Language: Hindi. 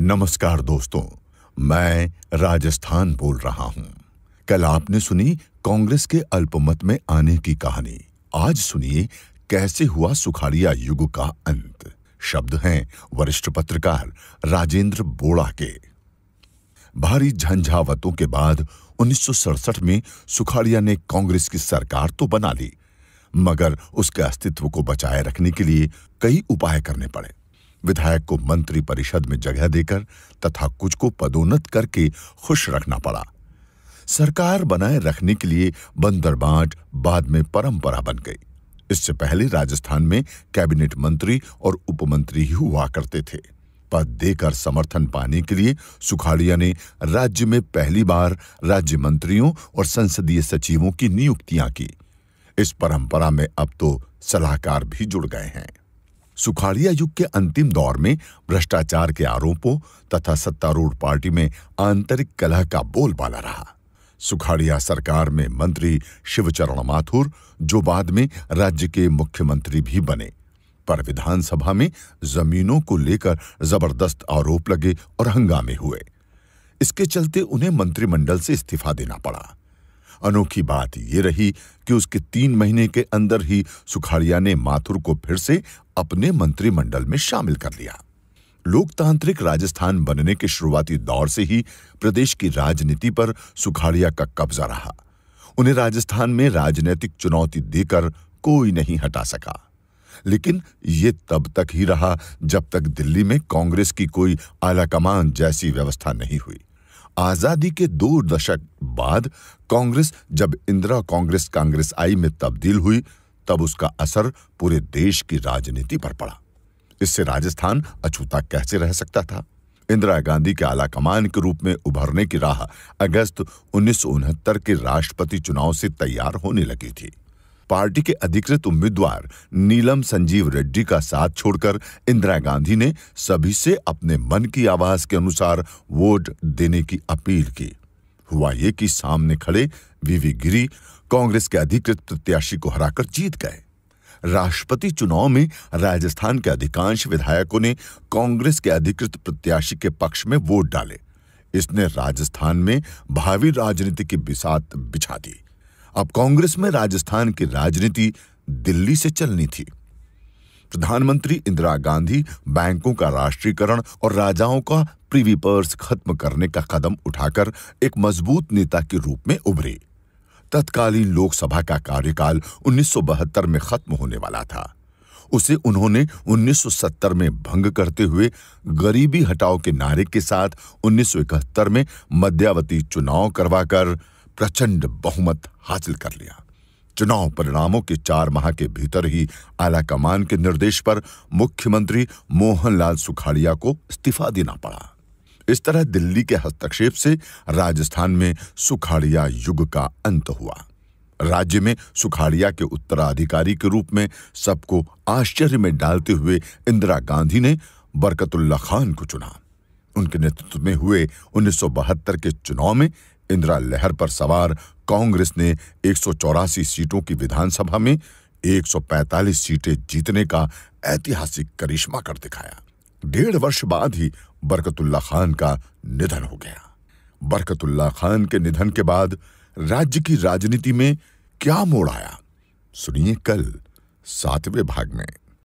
नमस्कार दोस्तों, मैं राजस्थान बोल रहा हूं। कल आपने सुनी कांग्रेस के अल्पमत में आने की कहानी। आज सुनिए कैसे हुआ सुखाड़िया युग का अंत। शब्द हैं वरिष्ठ पत्रकार राजेंद्र बोड़ा के। भारी झंझावतों के बाद 1967 में सुखाड़िया ने कांग्रेस की सरकार तो बना ली, मगर उसके अस्तित्व को बचाए रखने के लिए कई उपाय करने पड़े। विधायक को मंत्री परिषद में जगह देकर तथा कुछ को पदोन्नत करके खुश रखना पड़ा। सरकार बनाए रखने के लिए बंदरबांट बाद में परंपरा बन गई। इससे पहले राजस्थान में कैबिनेट मंत्री और उपमंत्री ही हुआ करते थे। पद देकर समर्थन पाने के लिए सुखाड़िया ने राज्य में पहली बार राज्य मंत्रियों और संसदीय सचिवों की नियुक्तियां की। इस परंपरा में अब तो सलाहकार भी जुड़ गए हैं। सुखाड़िया युग के अंतिम दौर में भ्रष्टाचार के आरोपों तथा सत्तारूढ़ पार्टी में आंतरिक कलह का बोलबाला रहा। सुखाड़िया सरकार में मंत्री शिवचरण माथुर, जो बाद में राज्य के मुख्यमंत्री भी बने, पर विधानसभा में जमीनों को लेकर जबरदस्त आरोप लगे और हंगामे हुए। इसके चलते उन्हें मंत्रिमंडल से इस्तीफा देना पड़ा। अनोखी बात यह रही कि उसके 3 महीने के अंदर ही सुखाड़िया ने माथुर को फिर से अपने मंत्रिमंडल में शामिल कर लिया। लोकतांत्रिक राजस्थान बनने के शुरुआती दौर से ही प्रदेश की राजनीति पर सुखाड़िया का कब्जा रहा। उन्हें राजस्थान में राजनीतिक चुनौती देकर कोई नहीं हटा सका। लेकिन ये तब तक ही रहा जब तक दिल्ली में कांग्रेस की कोई आलाकमान जैसी व्यवस्था नहीं हुई। आजादी के 2 दशक बाद कांग्रेस जब इंदिरा कांग्रेस आई में तब्दील हुई, तब उसका असर पूरे देश की राजनीति पर पड़ा। इससे राजस्थान अछूता कैसे रह सकता था। इंदिरा गांधी के आलाकमान के रूप में उभरने की राह अगस्त 1969 के राष्ट्रपति चुनाव से तैयार होने लगी थी। पार्टी के अधिकृत उम्मीदवार नीलम संजीव रेड्डी का साथ छोड़कर इंदिरा गांधी ने सभी से अपने मन की आवाज के अनुसार वोट देने की अपील की। हुआ ये कि सामने खड़े वीवी गिरी कांग्रेस के अधिकृत प्रत्याशी को हराकर जीत गए। राष्ट्रपति चुनाव में राजस्थान के अधिकांश विधायकों ने कांग्रेस के अधिकृत प्रत्याशी के पक्ष में वोट डाले। इसने राजस्थान में भावी राजनीति की बिसात बिछा दी। अब कांग्रेस में राजस्थान की राजनीति दिल्ली से चलनी थी। प्रधानमंत्री इंदिरा गांधी बैंकों का राष्ट्रीयकरण और राजाओं का प्रीवी पर्स खत्म करने का कदम उठाकर एक मजबूत नेता के रूप में उभरे। तत्कालीन लोकसभा का कार्यकाल 1972 में खत्म होने वाला था। उसे उन्होंने 1970 में भंग करते हुए गरीबी हटाओ के नारे के साथ 1971 में मध्यावधि चुनाव करवाकर प्रचंड बहुमत हासिल कर लिया। चुनाव परिणामों के 4 माह के भीतर ही आलाकमान के निर्देश पर मुख्यमंत्री मोहनलाल सुखाड़िया को इस्तीफा देना पड़ा। इस तरह दिल्ली के हस्तक्षेप से राजस्थान में सुखाड़िया युग का अंत हुआ। राज्य में सुखाड़िया के उत्तराधिकारी के रूप में सबको आश्चर्य में डालते हुए इंदिरा गांधी ने बरकतुल्लाह खान को चुना। उनके नेतृत्व में हुए 1972 के चुनाव में इंदिरा लहर पर सवार कांग्रेस ने 184 सीटों की विधानसभा में 145 सीटें जीतने का ऐतिहासिक करिश्मा कर दिखाया। 1.5 वर्ष बाद ही बरकतुल्लाह खान का निधन हो गया। बरकतुल्लाह खान के निधन के बाद राज्य की राजनीति में क्या मोड़ आया, सुनिए कल 7वें भाग में।